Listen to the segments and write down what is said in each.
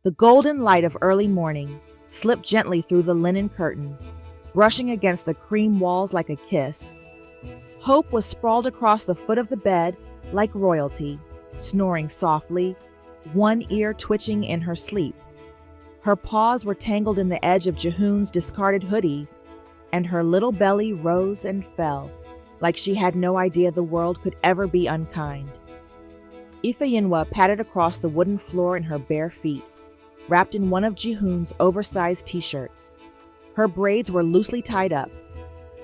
The golden light of early morning slipped gently through the linen curtains, brushing against the cream walls like a kiss. Hope was sprawled across the foot of the bed like royalty, snoring softly, one ear twitching in her sleep. Her paws were tangled in the edge of Jihoon's discarded hoodie, and her little belly rose and fell, like she had no idea the world could ever be unkind. Ifeyinwa patted across the wooden floor in her bare feet, wrapped in one of Jihoon's oversized t-shirts. Her braids were loosely tied up.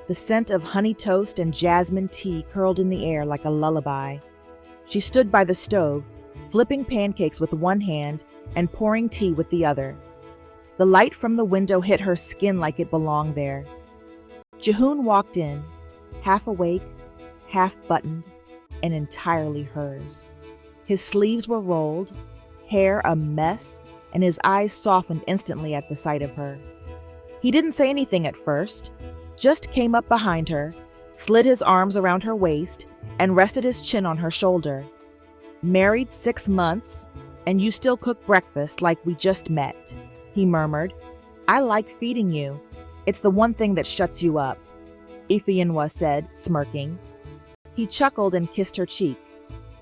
The scent of honey toast and jasmine tea curled in the air like a lullaby. She stood by the stove, flipping pancakes with one hand and pouring tea with the other. The light from the window hit her skin like it belonged there. Jihoon walked in, half awake, half buttoned, and entirely hers. His sleeves were rolled, hair a mess, and his eyes softened instantly at the sight of her. He didn't say anything at first, just came up behind her, slid his arms around her waist, and rested his chin on her shoulder. "Married 6 months, and you still cook breakfast like we just met," he murmured. "I like feeding you. It's the one thing that shuts you up," Ifeyinwa said, smirking. He chuckled and kissed her cheek,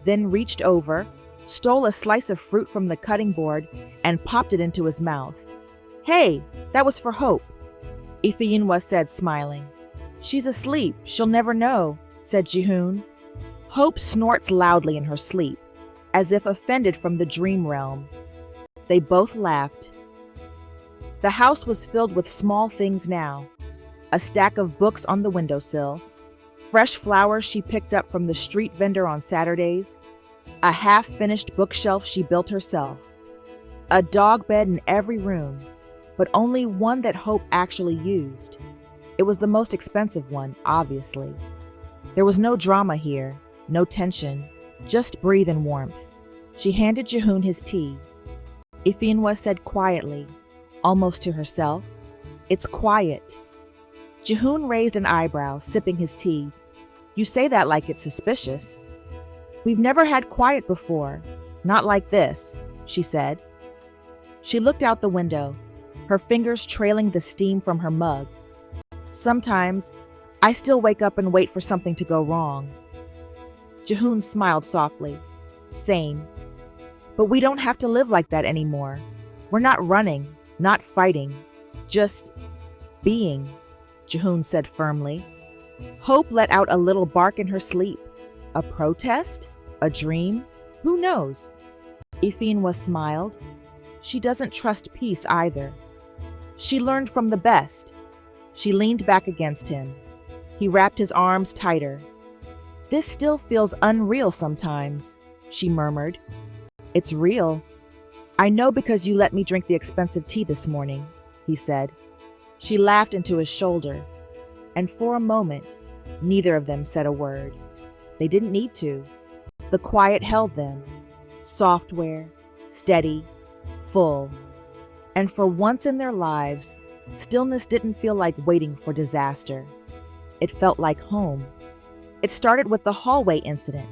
then reached over, stole a slice of fruit from the cutting board, and popped it into his mouth. "Hey, that was for Hope," Ifeyinwa said, smiling. "She's asleep. She'll never know," said Jihoon. Hope snorts loudly in her sleep, as if offended from the dream realm. They both laughed. The house was filled with small things now. A stack of books on the windowsill, fresh flowers she picked up from the street vendor on Saturdays, a half-finished bookshelf she built herself, a dog bed in every room, but only one that Hope actually used. It was the most expensive one, obviously. There was no drama here, no tension, just breathe and warmth. She handed Jihoon his tea. Ifeyinwa said quietly, almost to herself, "It's quiet." Jihoon raised an eyebrow, sipping his tea. "You say that like it's suspicious." "We've never had quiet before. Not like this," she said. She looked out the window, her fingers trailing the steam from her mug. "Sometimes, I still wake up and wait for something to go wrong." Jihoon smiled softly. "Same. But we don't have to live like that anymore. We're not running, not fighting, just being," Jihoon said firmly. Hope let out a little bark in her sleep. A protest? A dream? Who knows? Ifeyinwa smiled. She doesn't trust peace either. She learned from the best. She leaned back against him. He wrapped his arms tighter. "This still feels unreal sometimes," she murmured. "It's real. I know because you let me drink the expensive tea this morning," he said. She laughed into his shoulder, and for a moment, neither of them said a word. They didn't need to. The quiet held them, software, steady, full. And for once in their lives, stillness didn't feel like waiting for disaster. It felt like home. It started with the hallway incident.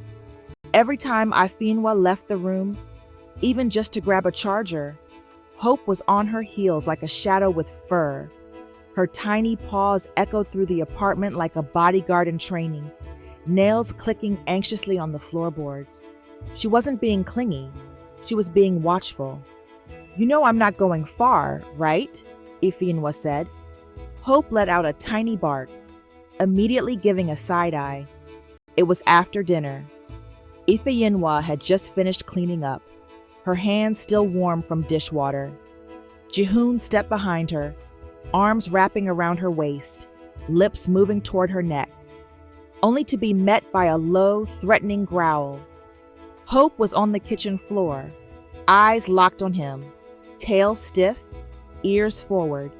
Every time Ifeyinwa left the room, even just to grab a charger, Hope was on her heels like a shadow with fur. Her tiny paws echoed through the apartment like a bodyguard in training, nails clicking anxiously on the floorboards. She wasn't being clingy. She was being watchful. "You know I'm not going far, right?" Ifeyinwa said. Hope let out a tiny bark, immediately giving a side eye. It was after dinner. Ifeyinwa had just finished cleaning up, her hands still warm from dishwater. Jihoon stepped behind her, arms wrapping around her waist, lips moving toward her neck, only to be met by a low, threatening growl. Hope was on the kitchen floor, eyes locked on him, tail stiff, ears forward.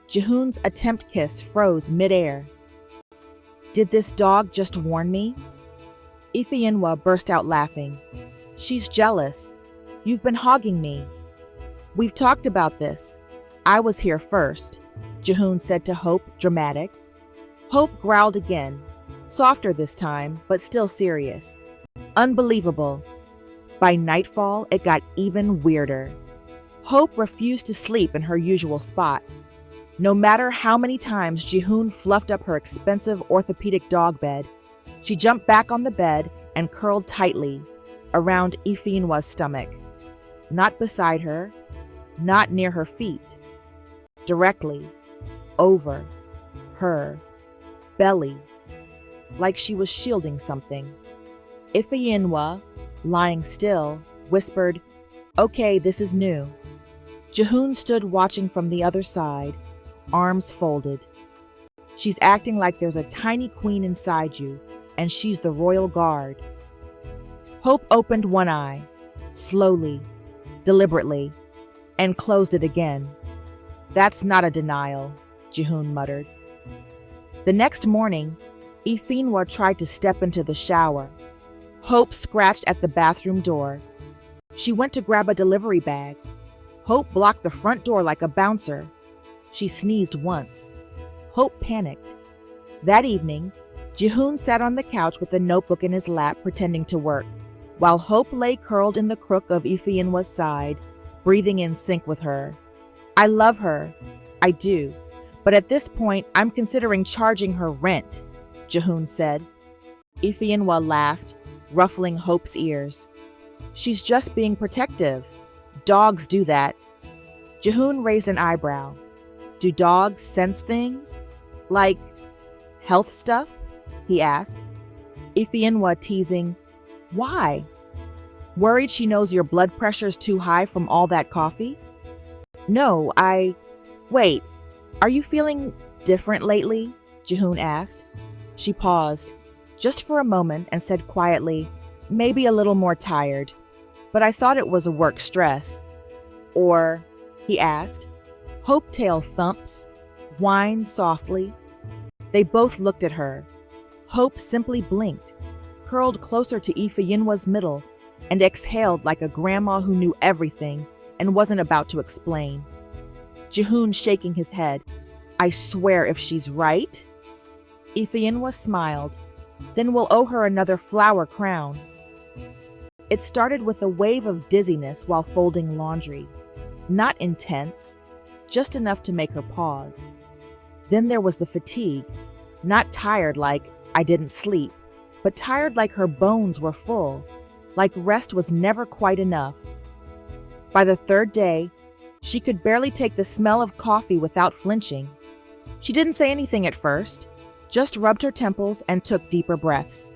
Jihoon's attempt kiss froze midair. "Did this dog just warn me?" Ifeyinwa burst out laughing. "She's jealous. You've been hogging me." "We've talked about this. I was here first," Jihoon said to Hope, dramatic. Hope growled again, softer this time, but still serious. Unbelievable. By nightfall, it got even weirder. Hope refused to sleep in her usual spot. No matter how many times Jihoon fluffed up her expensive orthopedic dog bed, she jumped back on the bed and curled tightly around Ifeyinwa's stomach. Not beside her, not near her feet. Directly over her belly, like she was shielding something. Ifeyinwa, lying still, whispered, "Okay, this is new." Jihoon stood watching from the other side, arms folded. She's acting like there's a tiny queen inside you, and she's the royal guard. Hope opened one eye, slowly, deliberately, and closed it again. "That's not a denial," Jihoon muttered. The next morning, Ifeyinwa tried to step into the shower. Hope scratched at the bathroom door. She went to grab a delivery bag. Hope blocked the front door like a bouncer. She sneezed once. Hope panicked. That evening, Jihoon sat on the couch with a notebook in his lap pretending to work, while Hope lay curled in the crook of Ifeyinwa's side, breathing in sync with her. "I love her. I do. But at this point, I'm considering charging her rent," Jihoon said. Ifeyinwa laughed, ruffling Hope's ears. "She's just being protective. Dogs do that." Jihoon raised an eyebrow. "Do dogs sense things? Like health stuff?" he asked. Ifeyinwa teasing, "Why? Worried she knows your blood pressure's too high from all that coffee?" "No, Wait, are you feeling different lately?" Jihoon asked. She paused, just for a moment, and said quietly, "Maybe a little more tired. But I thought it was a work stress." "Or?" he asked. Hope tail thumps, whines softly. They both looked at her. Hope simply blinked, curled closer to Ifeyinwa's middle, and exhaled like a grandma who knew everything and wasn't about to explain. Jihoon shaking his head. "I swear if she's right." Ifeyinwa smiled. "Then we'll owe her another flower crown." It started with a wave of dizziness while folding laundry. Not intense, just enough to make her pause. Then there was the fatigue. Not tired like "I didn't sleep," but tired like her bones were full, like rest was never quite enough. By the third day, she could barely take the smell of coffee without flinching. She didn't say anything at first, just rubbed her temples and took deeper breaths.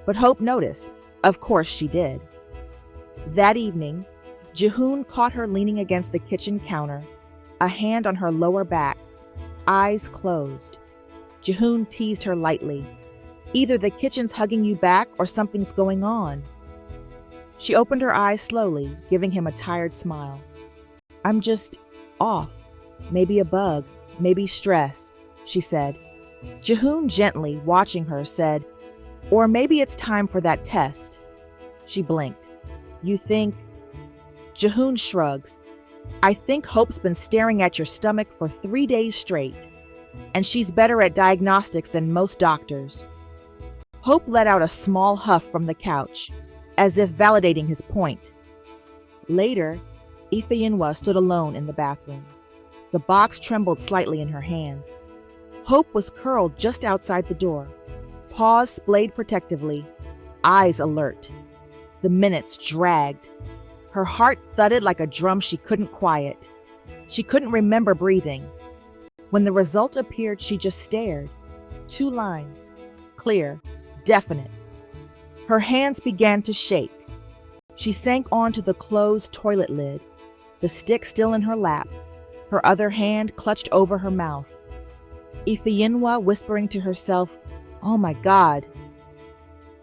But Hope noticed. Of course she did. That evening, Jihoon caught her leaning against the kitchen counter, a hand on her lower back, eyes closed. Jihoon teased her lightly. "Either the kitchen's hugging you back or something's going on." She opened her eyes slowly, giving him a tired smile. "I'm just off. Maybe a bug, maybe stress," she said. Jihoon, gently watching her, said, "Or maybe it's time for that test." She blinked. "You think?" Jihoon shrugs. "I think Hope's been staring at your stomach for 3 days straight, and she's better at diagnostics than most doctors." Hope let out a small huff from the couch, as if validating his point. Later, Ifeyinwa stood alone in the bathroom. The box trembled slightly in her hands. Hope was curled just outside the door, paws splayed protectively, eyes alert. The minutes dragged. Her heart thudded like a drum she couldn't quiet. She couldn't remember breathing. When the result appeared, she just stared. 2 lines. Clear. Definite. Her hands began to shake. She sank onto the closed toilet lid, the stick still in her lap, her other hand clutched over her mouth. Ifeyinwa whispering to herself, "Oh my God."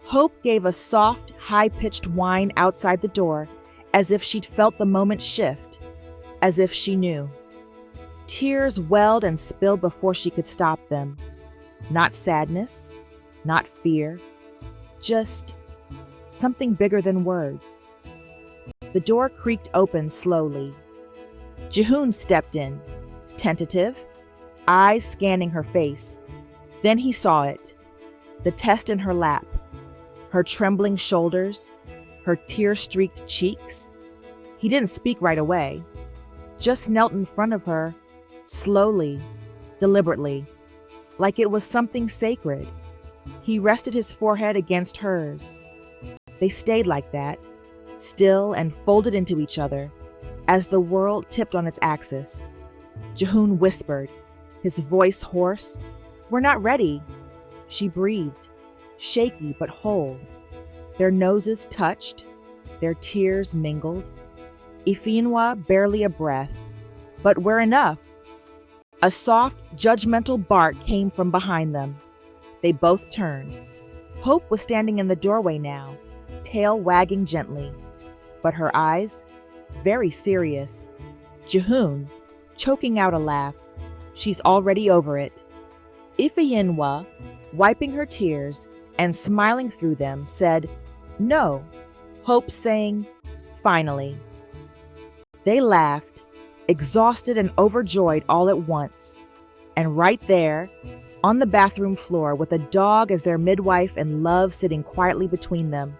Hope gave a soft, high-pitched whine outside the door, as if she'd felt the moment shift, as if she knew. Tears welled and spilled before she could stop them. Not sadness, not fear, just something bigger than words. The door creaked open slowly. Jihoon stepped in, tentative, eyes scanning her face. Then he saw it, the test in her lap, her trembling shoulders, her tear-streaked cheeks. He didn't speak right away. just knelt in front of her, slowly, deliberately, like it was something sacred. He rested his forehead against hers. They stayed like that, still and folded into each other, as the world tipped on its axis. Jihoon whispered, his voice hoarse, "We're not ready." She breathed, shaky but whole. Their noses touched, their tears mingled. Ifeyinwa barely a breath, but we're enough. A soft, judgmental bark came from behind them. They both turned. Hope was standing in the doorway now, tail wagging gently, but her eyes, very serious. Jihoon, choking out a laugh. She's already over it. Ifeyinwa, wiping her tears and smiling through them, said, "No." Hope saying, "Finally." They laughed, exhausted and overjoyed all at once. And right there, on the bathroom floor with a dog as their midwife and love sitting quietly between them,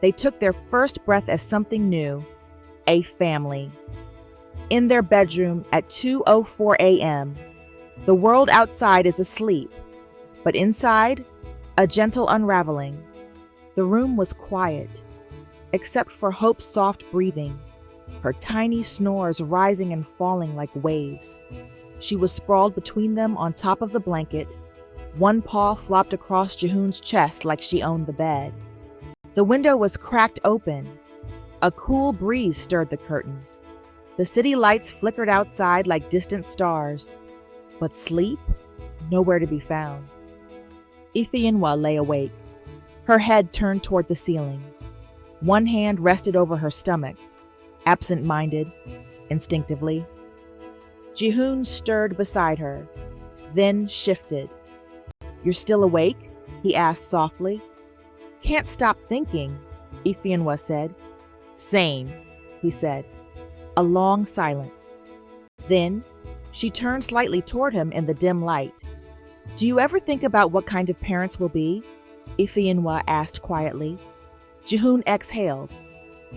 they took their first breath as something new, a family. In their bedroom at 2:04 a.m., the world outside is asleep, but inside, a gentle unraveling. The room was quiet, except for Hope's soft breathing, her tiny snores rising and falling like waves. She was sprawled between them on top of the blanket, one paw flopped across Jihoon's chest like she owned the bed. The window was cracked open. A cool breeze stirred the curtains. The city lights flickered outside like distant stars, but sleep? Nowhere to be found. Ifeyinwa lay awake, her head turned toward the ceiling. One hand rested over her stomach, absent-minded, instinctively. Jihoon stirred beside her, then shifted. "You're still awake?" he asked softly. "Can't stop thinking," Ifeyinwa said. "Same," he said. A long silence. Then, she turned slightly toward him in the dim light. "Do you ever think about what kind of parents we'll be?" Ifeyinwa asked quietly. Jihoon exhales.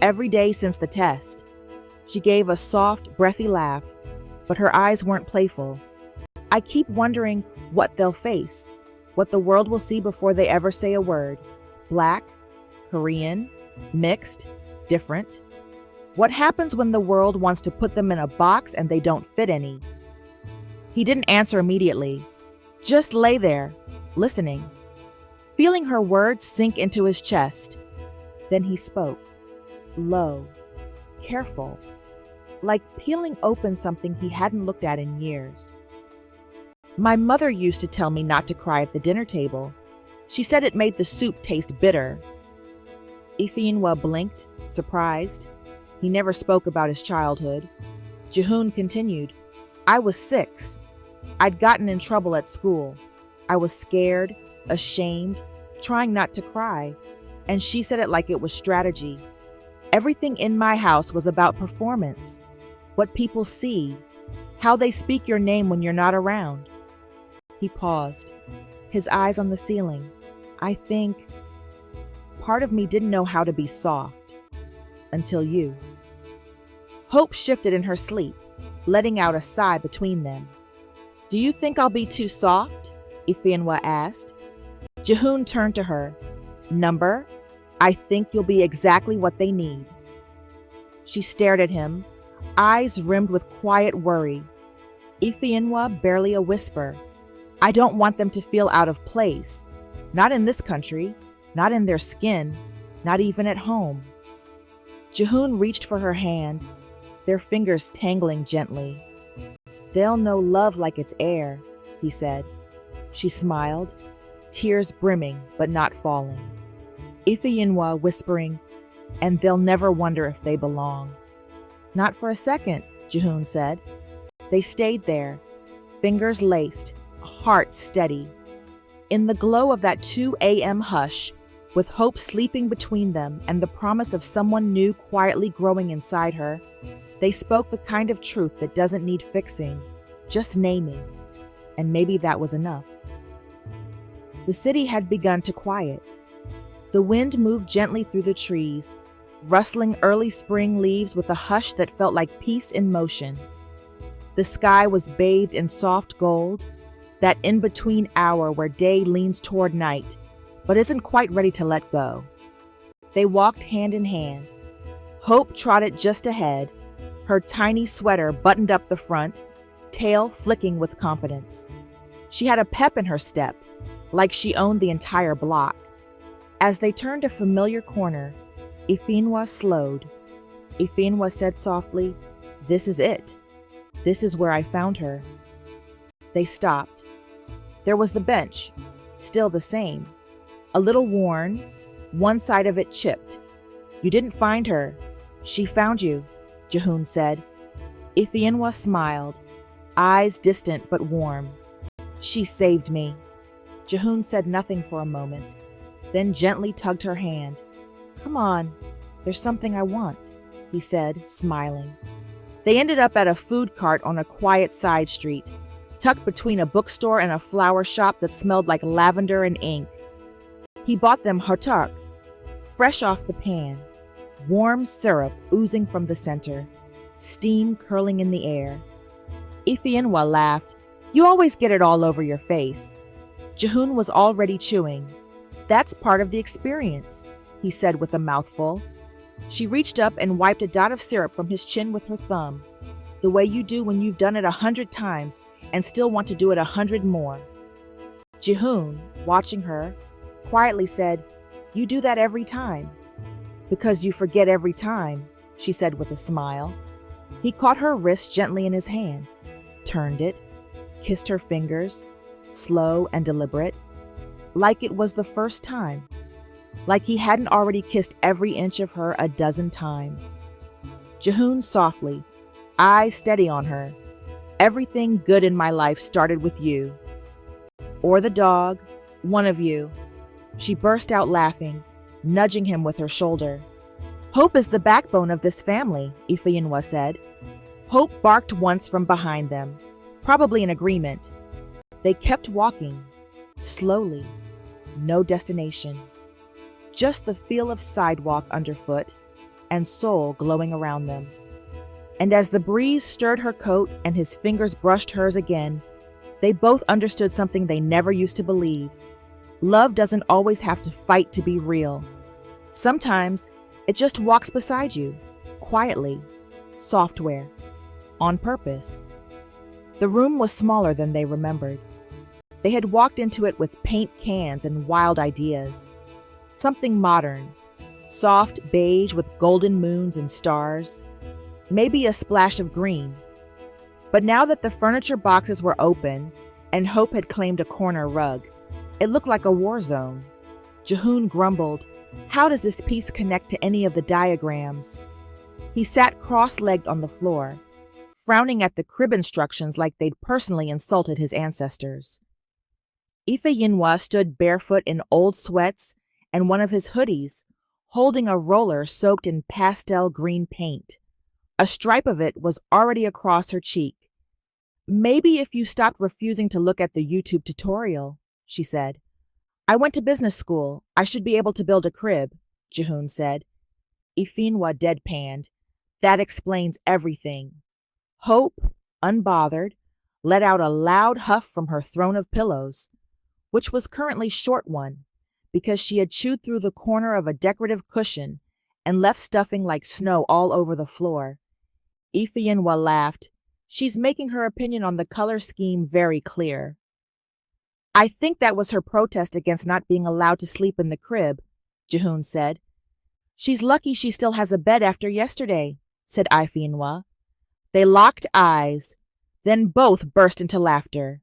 "Every day since the test." She gave a soft, breathy laugh, but her eyes weren't playful. "I keep wondering what they'll face, what the world will see before they ever say a word. Black, Korean, mixed, different. What happens when the world wants to put them in a box and they don't fit any?" He didn't answer immediately, just lay there, listening, feeling her words sink into his chest. Then he spoke, low, careful, like peeling open something he hadn't looked at in years. "My mother used to tell me not to cry at the dinner table. She said it made the soup taste bitter." Ifeyinwa blinked, surprised. He never spoke about his childhood. Jihoon continued, "I was 6. I'd gotten in trouble at school. I was scared, ashamed, trying not to cry, and she said it like it was strategy. Everything in my house was about performance, what people see, how they speak your name when you're not around." He paused, his eyes on the ceiling. "I think part of me didn't know how to be soft. Until you." Hope shifted in her sleep, letting out a sigh between them. "Do you think I'll be too soft?" Ifeyinwa asked. Jihoon turned to her. "Number, I think you'll be exactly what they need." She stared at him, eyes rimmed with quiet worry. Ifeyinwa barely a whisper. "I don't want them to feel out of place. Not in this country, not in their skin, not even at home." Jihoon reached for her hand, their fingers tangling gently. "They'll know love like it's air," he said. She smiled, tears brimming but not falling. Ifeyinwa whispering, "And they'll never wonder if they belong." "Not for a second," Jihoon said. They stayed there, fingers laced, hearts steady. In the glow of that 2 a.m. hush, with hope sleeping between them and the promise of someone new quietly growing inside her, they spoke the kind of truth that doesn't need fixing, just naming. And maybe that was enough. The city had begun to quiet. The wind moved gently through the trees, rustling early spring leaves with a hush that felt like peace in motion. The sky was bathed in soft gold, that in-between hour where day leans toward night, but isn't quite ready to let go. They walked hand in hand. Hope trotted just ahead, her tiny sweater buttoned up the front, tail flicking with confidence. She had a pep in her step, like she owned the entire block. As they turned a familiar corner, Ifeyinwa slowed. Ifeyinwa said softly, "This is it. This is where I found her." They stopped. There was the bench, still the same. A little worn, one side of it chipped. "You didn't find her. She found you," Jihoon said. Ifeyinwa smiled, eyes distant but warm. "She saved me." Jihoon said nothing for a moment, then gently tugged her hand. "Come on, there's something I want," he said, smiling. They ended up at a food cart on a quiet side street, tucked between a bookstore and a flower shop that smelled like lavender and ink. He bought them hartak, fresh off the pan, warm syrup oozing from the center, steam curling in the air. Ifeyinwa laughed. "You always get it all over your face." Jihoon was already chewing. "That's part of the experience," he said with a mouthful. She reached up and wiped a dot of syrup from his chin with her thumb, the way you do when you've done it 100 times and still want to do it 100 more. Jihoon, watching her, quietly said, "You do that every time." "Because you forget every time," she said with a smile. He caught her wrist gently in his hand, turned it, kissed her fingers, slow and deliberate, like it was the first time, like he hadn't already kissed every inch of her a dozen times. Jihoon softly, eyes steady on her. "Everything good in my life started with you. Or the dog, one of you." She burst out laughing, nudging him with her shoulder. "Hope is the backbone of this family," Ifeyinwa said. Hope barked once from behind them, probably in agreement. They kept walking, slowly, no destination. Just the feel of sidewalk underfoot and Seoul glowing around them. And as the breeze stirred her coat and his fingers brushed hers again, they both understood something they never used to believe. Love doesn't always have to fight to be real. Sometimes it just walks beside you, quietly, software, on purpose. The room was smaller than they remembered. They had walked into it with paint cans and wild ideas. Something modern, soft beige with golden moons and stars, maybe a splash of green. But now that the furniture boxes were open and Hope had claimed a corner rug, it looked like a war zone. Jihoon grumbled, "How does this piece connect to any of the diagrams?" He sat cross-legged on the floor, frowning at the crib instructions like they'd personally insulted his ancestors. Ifeyinwa stood barefoot in old sweats and one of his hoodies, holding a roller soaked in pastel green paint. A stripe of it was already across her cheek. "Maybe if you stopped refusing to look at the YouTube tutorial," she said. "I went to business school. I should be able to build a crib," Jihoon said. Ifeyinwa deadpanned. "That explains everything." Hope, unbothered, let out a loud huff from her throne of pillows, which was currently short one, because she had chewed through the corner of a decorative cushion and left stuffing like snow all over the floor. Ifeyinwa laughed. "She's making her opinion on the color scheme very clear." "I think that was her protest against not being allowed to sleep in the crib," Jihoon said. "She's lucky she still has a bed after yesterday," said Ifeyinwa. They locked eyes, then both burst into laughter.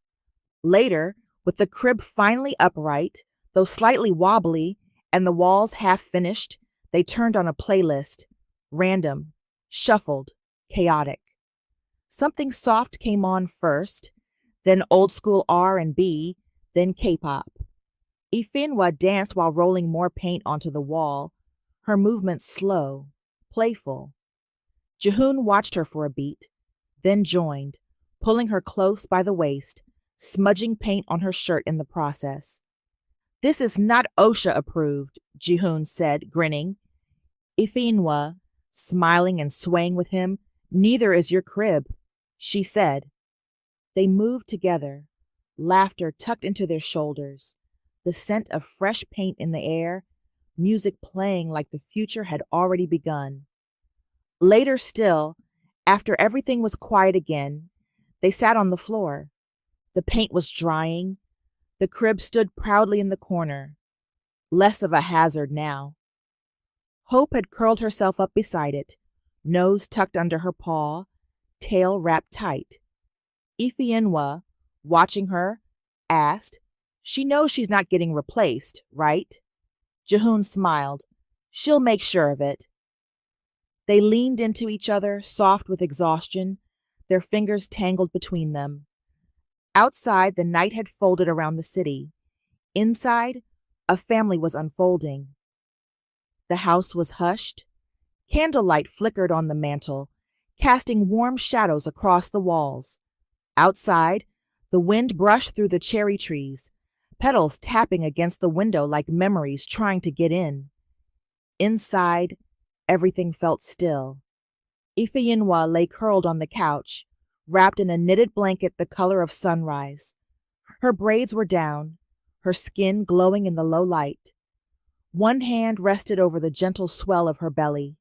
Later, with the crib finally upright, though slightly wobbly, and the walls half finished, they turned on a playlist. Random, shuffled, chaotic. Something soft came on first, then old school R&B, then K-pop. Ifeyinwa danced while rolling more paint onto the wall, her movements slow, playful. Jihoon watched her for a beat, then joined, pulling her close by the waist, smudging paint on her shirt in the process. "This is not OSHA approved," Jihoon said, grinning. Ifeyinwa, smiling and swaying with him, "Neither is your crib." she said. They moved together, laughter tucked into their shoulders, the scent of fresh paint in the air, music playing like the future had already begun. Later still, after everything was quiet again, they sat on the floor. The paint was drying. The crib stood proudly in the corner, less of a hazard now. Hope had curled herself up beside it, nose tucked under her paw, tail wrapped tight. Ifeyinwa, watching her, asked, "She knows she's not getting replaced, right?" Jihoon smiled. "She'll make sure of it." They leaned into each other, soft with exhaustion, their fingers tangled between them. Outside, the night had folded around the city. Inside, a family was unfolding. The house was hushed. Candlelight flickered on the mantel, casting warm shadows across the walls. Outside, the wind brushed through the cherry trees, petals tapping against the window like memories trying to get in. Inside, everything felt still. Ifeyinwa lay curled on the couch, wrapped in a knitted blanket the color of sunrise. Her braids were down, her skin glowing in the low light. One hand rested over the gentle swell of her belly.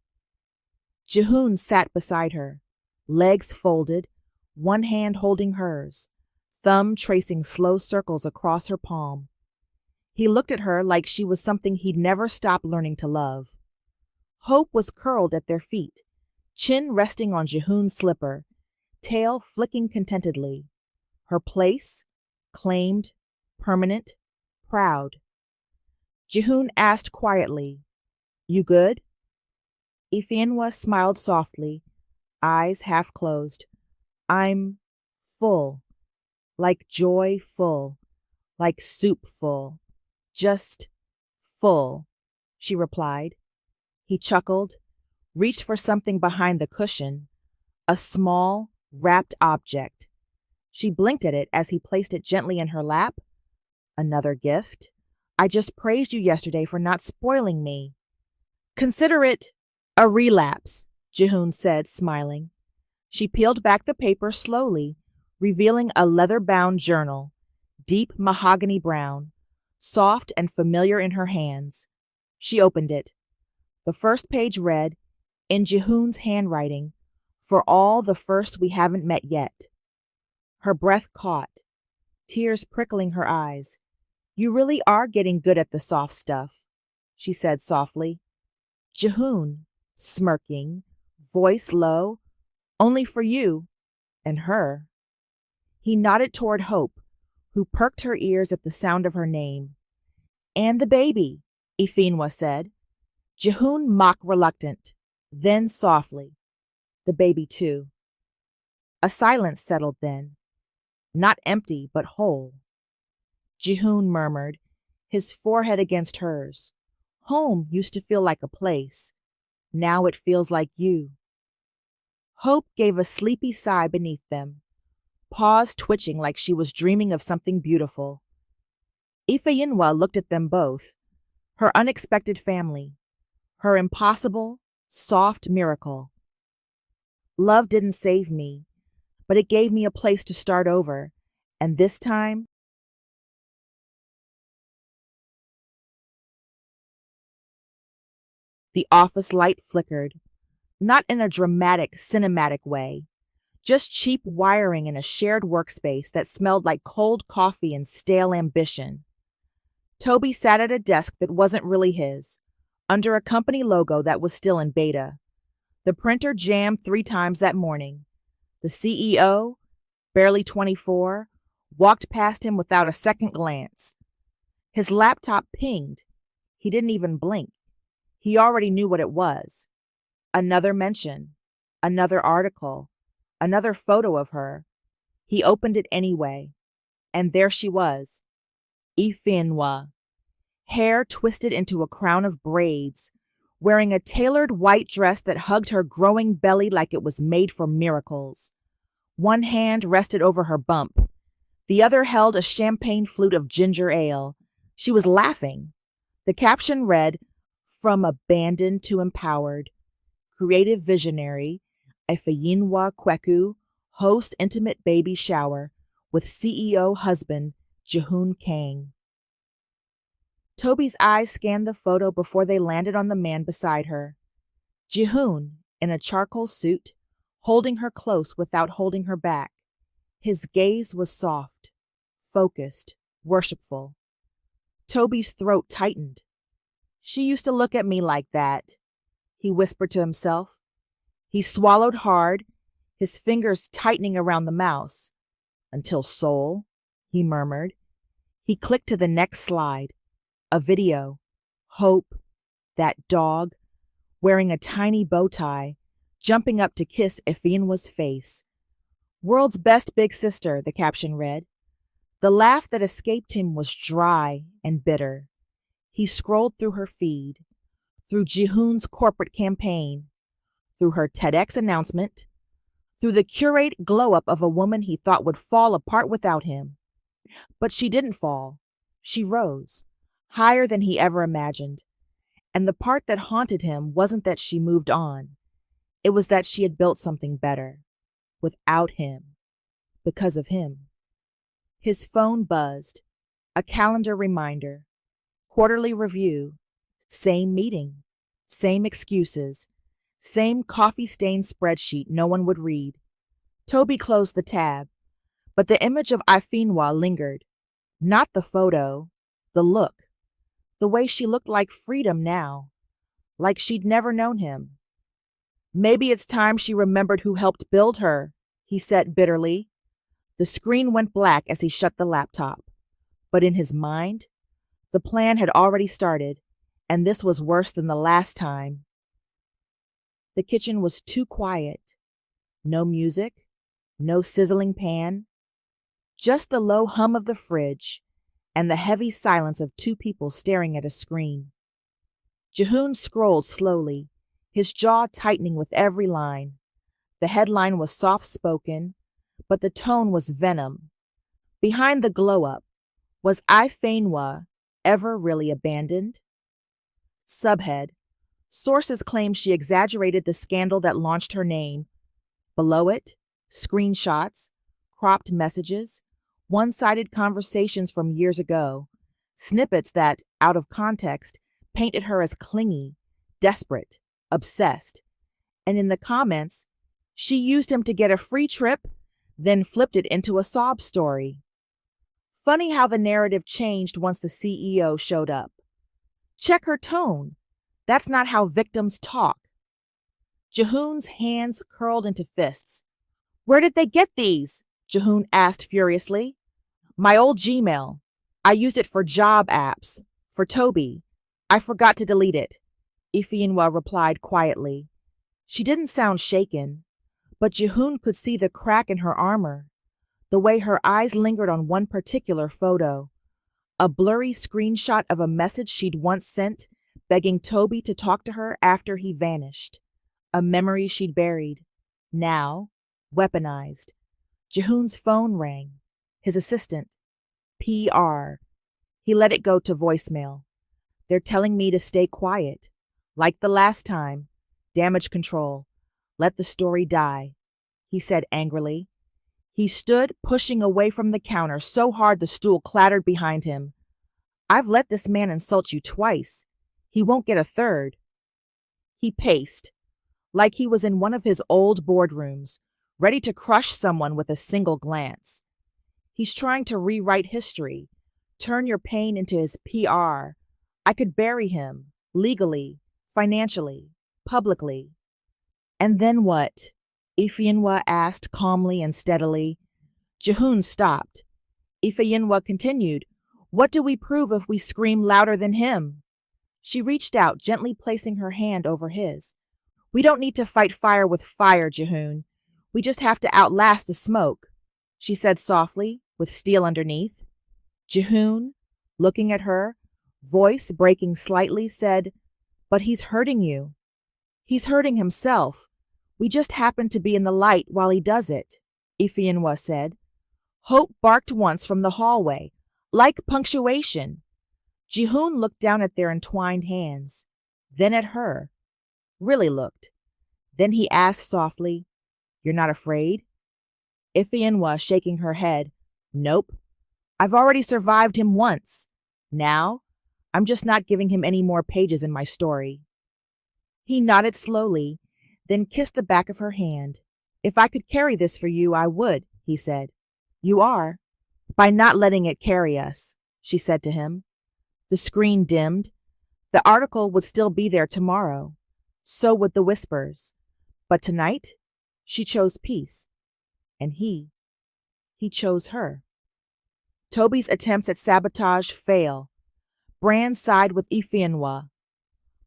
Jihoon sat beside her, legs folded, one hand holding hers, thumb tracing slow circles across her palm. He looked at her like she was something he'd never stop learning to love. Hope was curled at their feet, chin resting on Jihoon's slipper, tail flicking contentedly. Her place, claimed, permanent, proud. Jihoon asked quietly, "You good?" Ifeyinwa smiled softly, eyes half closed. "I'm full, like joy full, like soup full, just full," she replied. He chuckled, reached for something behind the cushion, a small, wrapped object. She blinked at it as he placed it gently in her lap. "Another gift? I just praised you yesterday for not spoiling me." "Consider it a relapse," Jihoon said, smiling. She peeled back the paper slowly, revealing a leather-bound journal, deep mahogany brown, soft and familiar in her hands. She opened it. The first page read, in Jihoon's handwriting, "For all the first we haven't met yet." Her breath caught, tears prickling her eyes. "You really are getting good at the soft stuff," she said softly. Jihoon, smirking, voice low, "Only for you and her." He nodded toward Hope, who perked her ears at the sound of her name. "And the baby," Ifeyinwa said. Jihoon mocked reluctant, then softly, "The baby too." A silence settled then, not empty but whole. Jihoon murmured, his forehead against hers. "Home used to feel like a place. Now it feels like you." Hope gave a sleepy sigh beneath them, paws twitching like she was dreaming of something beautiful. Ifeyinwa looked at them both, her unexpected family, her impossible, soft miracle. "Love didn't save me, but it gave me a place to start over, and this time..." The office light flickered, not in a dramatic, cinematic way, just cheap wiring in a shared workspace that smelled like cold coffee and stale ambition. Toby sat at a desk that wasn't really his, under a company logo that was still in beta. The printer jammed 3 times that morning. The CEO, barely 24, walked past him without a second glance. His laptop pinged. He didn't even blink. He already knew what it was. Another mention, another article, another photo of her. He opened it anyway. And there she was, Ifeyinwa, hair twisted into a crown of braids, wearing a tailored white dress that hugged her growing belly like it was made for miracles. One hand rested over her bump. The other held a champagne flute of ginger ale. She was laughing. The caption read, "From abandoned to empowered. Creative visionary, Ifeyinwa Kweku, Host intimate baby shower with CEO husband Jihoon Kang. Toby's eyes scanned the photo before they landed on the man beside her. Jihoon, in a charcoal suit, holding her close without holding her back. His gaze was soft, focused, worshipful. Toby's throat tightened. She used to look at me like that, he whispered to himself. He swallowed hard, his fingers tightening around the mouse. Until Seoul, he murmured. He clicked to the next slide. A video. Hope, that dog, wearing a tiny bow tie, jumping up to kiss Ifeyinwa's face. World's best big sister, the caption read. The laugh that escaped him was dry and bitter. He scrolled through her feed, through Jihoon's corporate campaign, through her TEDx announcement, through the curate glow-up of a woman he thought would fall apart without him. But she didn't fall. She rose, higher than he ever imagined. And the part that haunted him wasn't that she moved on. It was that she had built something better. Without him. Because of him. His phone buzzed. A calendar reminder. Quarterly review. Same meeting. Same excuses. Same coffee-stained spreadsheet no one would read. Toby closed the tab. But the image of Ifeyinwa lingered. Not the photo. The look. The way she looked like freedom now. Like she'd never known him. Maybe it's time she remembered who helped build her, he said bitterly. The screen went black as he shut the laptop. But in his mind, the plan had already started, and this was worse than the last time. The kitchen was too quiet. No music, no sizzling pan. Just the low hum of the fridge and the heavy silence of two people staring at a screen. Jihoon scrolled slowly, his jaw tightening with every line. The headline was soft-spoken, but the tone was venom. Behind the glow-up, was Ifeyinwa ever really abandoned? Subhead, sources claim she exaggerated the scandal that launched her name. Below it, screenshots, cropped messages, one-sided conversations from years ago, snippets that, out of context, painted her as clingy, desperate, obsessed. And in the comments, she used him to get a free trip, then flipped it into a sob story. Funny how the narrative changed once the CEO showed up. Check her tone. That's not how victims talk. Jihoon's hands curled into fists. Where did they get these? Jihoon asked furiously. My old Gmail. I used it for job apps. For Toby. I forgot to delete it. Ifeyinwa replied quietly. She didn't sound shaken, but Jihoon could see the crack in her armor, the way her eyes lingered on one particular photo, a blurry screenshot of a message she'd once sent, begging Toby to talk to her after he vanished, a memory she'd buried, now weaponized. Jihoon's phone rang. His assistant. PR. He let it go to voicemail. They're telling me to stay quiet. Like the last time. Damage control. Let the story die, he said angrily. He stood, pushing away from the counter so hard the stool clattered behind him. I've let this man insult you twice. He won't get a third. He paced, like he was in one of his old boardrooms, ready to crush someone with a single glance. He's trying to rewrite history, turn your pain into his PR. I could bury him, legally, financially, publicly. And then what? Ifeyinwa asked calmly and steadily. Jihoon stopped. Ifeyinwa continued, what do we prove if we scream louder than him? She reached out, gently placing her hand over his. We don't need to fight fire with fire, Jihoon. We just have to outlast the smoke, she said softly, with steel underneath. Jihoon, looking at her, voice breaking slightly, said, but he's hurting you. He's hurting himself. We just happen to be in the light while he does it, Ifeyinwa said. Hope barked once from the hallway, like punctuation. Jihoon looked down at their entwined hands, then at her. Really looked. Then he asked softly, You're not afraid? Ifeyinwa shaking her head. Nope. I've already survived him once. Now, I'm just not giving him any more pages in my story. He nodded slowly, then kissed the back of her hand. If I could carry this for you, I would, he said. You are. By not letting it carry us, she said to him. The screen dimmed. The article would still be there tomorrow. So would the whispers. But tonight, she chose peace. And he chose her. Toby's attempts at sabotage fail. Brands side with Ifeyinwa.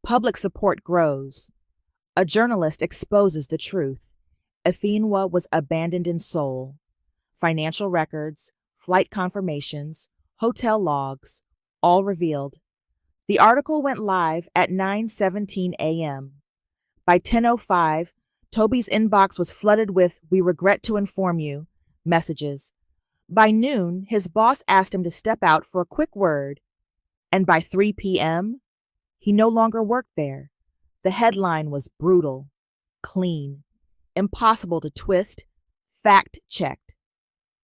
Public support grows. A journalist exposes the truth. Ifeyinwa was abandoned in Seoul. Financial records, flight confirmations, hotel logs, all revealed. The article went live at 9:17 a.m. By 10:05, Toby's inbox was flooded with "We regret to inform you" messages. By noon, his boss asked him to step out for a quick word. And by 3 p.m., he no longer worked there. The headline was brutal, clean, impossible to twist, fact-checked.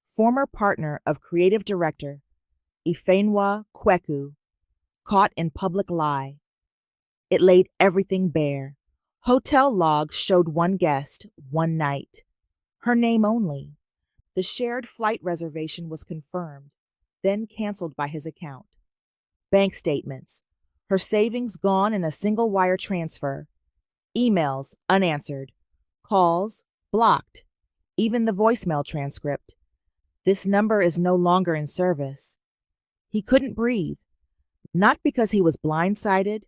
Former partner of creative director Ifeyinwa Kweku, caught in public lie. It laid everything bare. Hotel logs showed one guest, one night. Her name only. The shared flight reservation was confirmed, then canceled by his account. Bank statements. Her savings gone in a single wire transfer. Emails unanswered. Calls blocked. Even the voicemail transcript. This number is no longer in service. He couldn't breathe. Not because he was blindsided,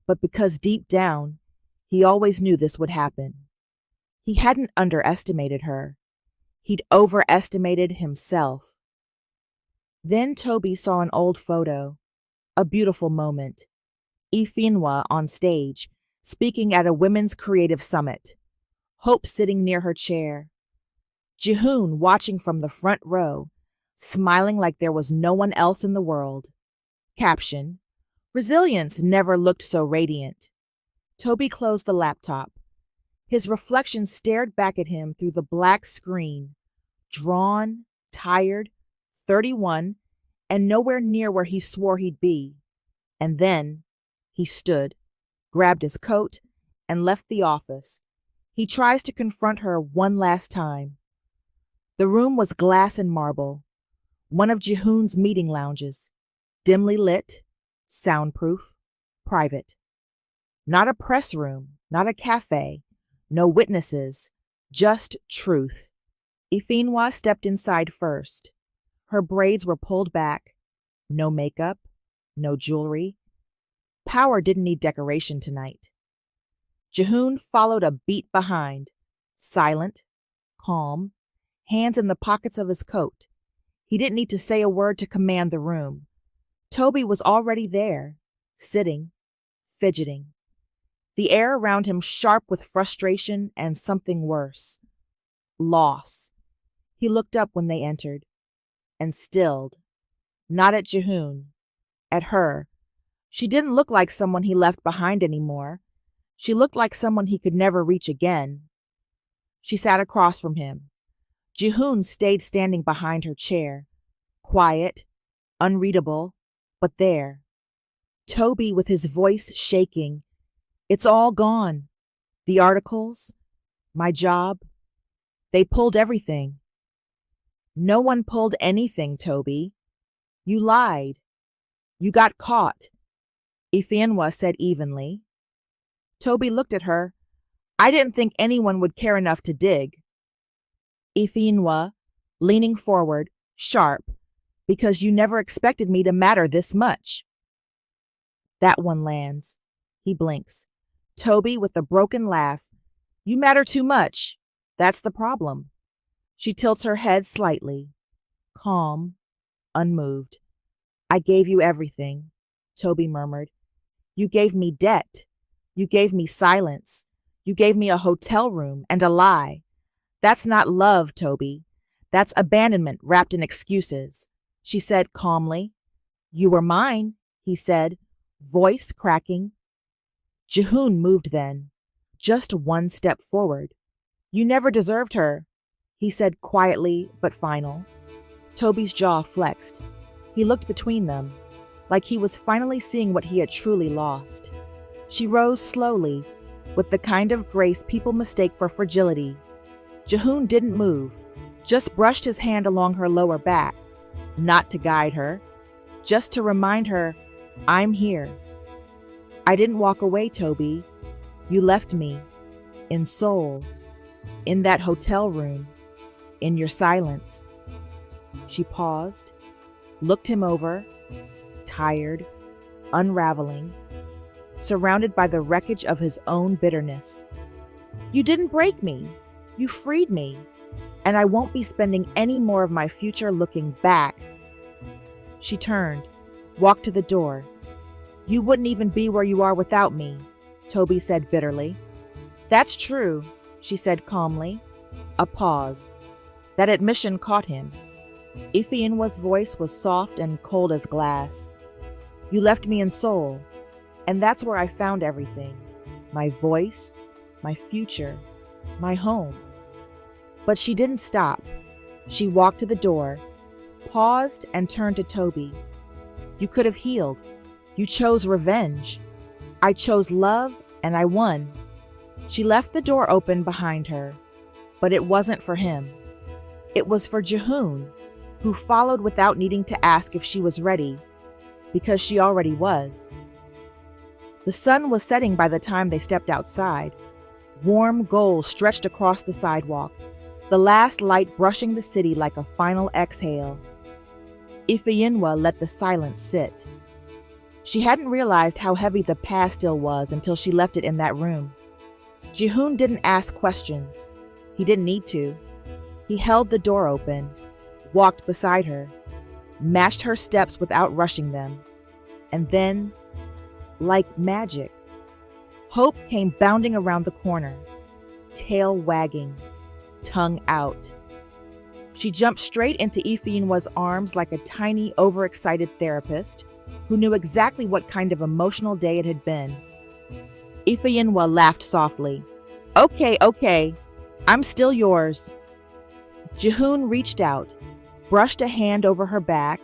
but because deep down, he always knew this would happen. He hadn't underestimated her. He'd overestimated himself. Then Toby saw an old photo. A beautiful moment. Ifeyinwa on stage, speaking at a women's creative summit. Hope sitting near her chair. Jihoon watching from the front row, smiling like there was no one else in the world. Caption: Resilience never looked so radiant. Toby closed the laptop. His reflection stared back at him through the black screen. Drawn, tired, 31, and nowhere near where he swore he'd be. And then he stood, grabbed his coat, and left the office. He tries to confront her one last time. The room was glass and marble, one of Jihoon's meeting lounges, dimly lit, soundproof, private. Not a press room, not a cafe, no witnesses, just truth. Ifeyinwa stepped inside first. Her braids were pulled back. No makeup, no jewelry. Power didn't need decoration tonight. Jihoon followed a beat behind, silent, calm, hands in the pockets of his coat. He didn't need to say a word to command the room. Toby was already there, sitting, fidgeting. The air around him sharp with frustration and something worse. Loss. He looked up when they entered, and stilled. Not at Jihoon. At her. She didn't look like someone he left behind anymore. She looked like someone he could never reach again. She sat across from him. Jihoon stayed standing behind her chair, quiet, unreadable, but there. Toby with his voice shaking. It's all gone. The articles, my job. They pulled everything. No one pulled anything, Toby. You lied. You got caught, Ifeyinwa said evenly. Toby looked at her. I didn't think anyone would care enough to dig. Ifeyinwa, leaning forward, sharp, because you never expected me to matter this much. That one lands. He blinks. Toby with a broken laugh. You matter too much. That's the problem. She tilts her head slightly. Calm, unmoved. I gave you everything, Toby murmured. You gave me debt. You gave me silence. You gave me a hotel room and a lie. That's not love, Toby. That's abandonment wrapped in excuses, she said calmly. You were mine, he said, voice cracking. Jihoon moved then, just one step forward. You never deserved her. he said quietly but final. Toby's jaw flexed. He looked between them, like he was finally seeing what he had truly lost. She rose slowly, with the kind of grace people mistake for fragility. Jihoon didn't move, just brushed his hand along her lower back, not to guide her, just to remind her, I'm here. I didn't walk away, Toby. You left me, in Seoul, in that hotel room, in your silence. She paused, looked him over, tired, unraveling, surrounded by the wreckage of his own bitterness. You didn't break me. You freed me. And I won't be spending any more of my future looking back. She turned, walked to the door. You wouldn't even be where you are without me, Toby said bitterly. That's true, she said calmly. A pause. That admission caught him. Ifeyinwa's voice was soft and cold as glass. You left me in Seoul, and that's where I found everything. My voice, my future, my home. But she didn't stop. She walked to the door, paused and turned to Toby. You could have healed. You chose revenge. I chose love, and I won. She left the door open behind her, but it wasn't for him. It was for Jihoon, who followed without needing to ask if she was ready, because she already was. The sun was setting by the time they stepped outside. Warm gold stretched across the sidewalk, the last light brushing the city like a final exhale. Ifeyinwa let the silence sit. She hadn't realized how heavy the past still was until she left it in that room. Jihoon didn't ask questions. He didn't need to. He held the door open, walked beside her, matched her steps without rushing them. And then, like magic, Hope came bounding around the corner, tail wagging, tongue out. She jumped straight into Ifeyinwa's arms like a tiny, overexcited therapist who knew exactly what kind of emotional day it had been. Ifeyinwa laughed softly. Okay, I'm still yours. Jihoon reached out, brushed a hand over her back,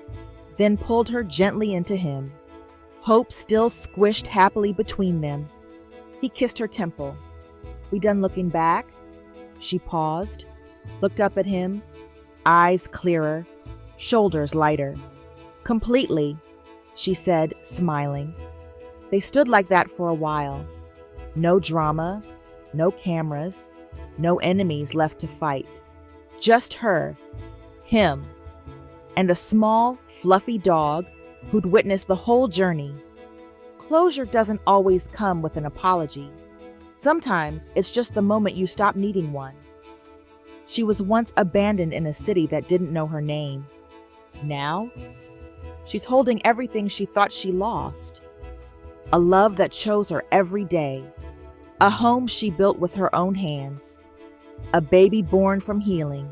then pulled her gently into him. Hope still squished happily between them. He kissed her temple. We done looking back? She paused, looked up at him, eyes clearer, shoulders lighter. Completely, she said, smiling. They stood like that for a while. No drama, no cameras, no enemies left to fight. Just her, him, and a small, fluffy dog who'd witnessed the whole journey. Closure doesn't always come with an apology. Sometimes it's just the moment you stop needing one. She was once abandoned in a city that didn't know her name. Now, she's holding everything she thought she lost. A love that chose her every day. A home she built with her own hands. A baby born from healing.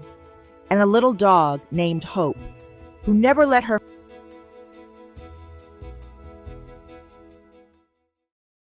And a little dog named Hope, who never let her